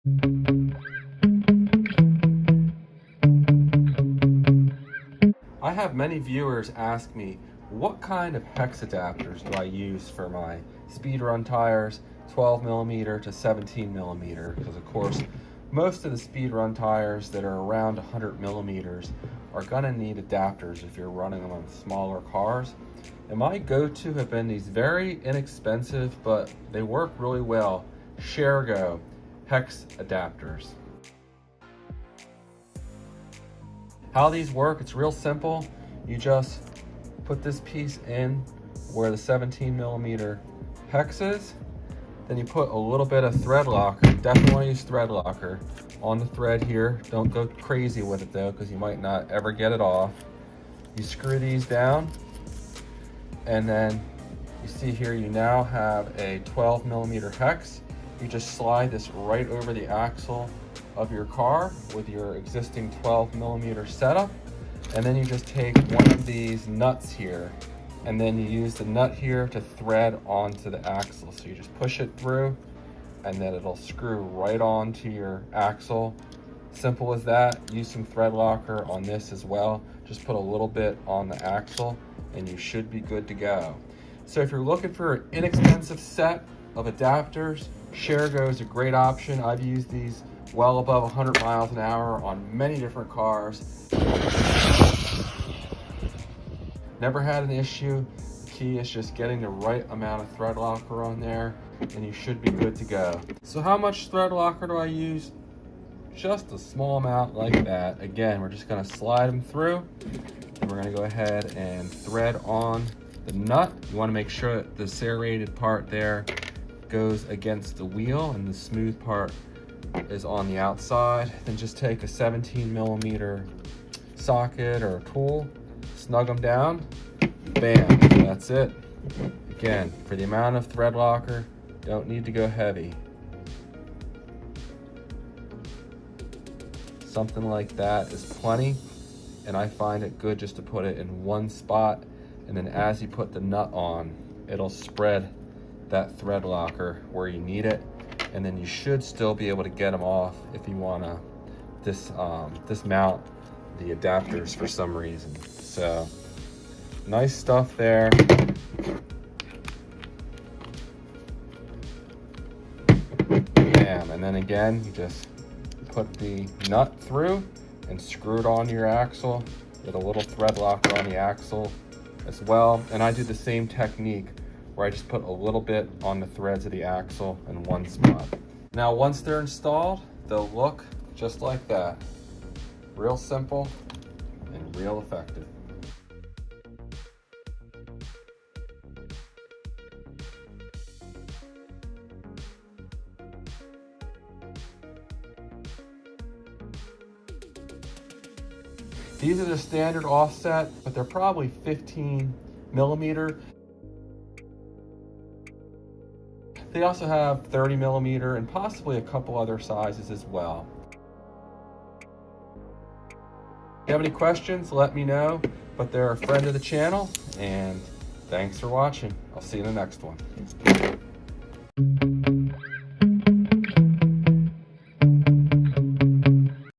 I have many viewers ask me, what kind of hex adapters do I use for my speed run tires, 12mm to 17mm? Because of course, most of the speed run tires that are around 100mm are gonna need adapters if you're running them on smaller cars. And my go-to have been these very inexpensive, but they work really well, ShareGoo hex adapters. How these work, it's real simple. You just put this piece in where the 17mm hex is, then you put a little bit of thread locker, definitely want to use thread locker, on the thread here. Don't go crazy with it though, because you might not ever get it off. You screw these down, and then you see here you now have a 12mm hex. You just slide this right over the axle of your car with your existing 12mm setup, and then you just take one of these nuts here, and then you use the nut here to thread onto the axle. So you just push it through, and then it'll screw right onto your axle. Simple as that. Use some thread locker on this as well. Just put a little bit on the axle, and you should be good to go. So if you're looking for an inexpensive set of adapters, ShareGoo is a great option. I've used these well above 100 miles an hour on many different cars. Never had an issue. The key is just getting the right amount of thread locker on there, and you should be good to go. So how much thread locker do I use? Just a small amount like that. Again, we're just gonna slide them through, and we're gonna go ahead and thread on the nut. You wanna make sure that the serrated part there goes against the wheel and the smooth part is on the outside. Then just take a 17mm socket or a tool, snug them down, bam, that's it. Again, for the amount of thread locker, don't need to go heavy. Something like that is plenty, and I find it good just to put it in one spot, and then as you put the nut on, it'll spread that thread locker where you need it, and then you should still be able to get them off if you want to dismount the adapters for some reason. So nice stuff there. Bam, and then again you just put the nut through and screw it onto your axle with a little thread locker on the axle as well. And I do the same technique where I just put a little bit on the threads of the axle in one spot. Now once they're installed, they'll look just like that. Real simple and real effective. These are the standard offset, but they're probably 15mm. They also have 30mm and possibly a couple other sizes as well. If you have any questions, let me know, but they're a friend of the channel, and thanks for watching. I'll see you in the next one.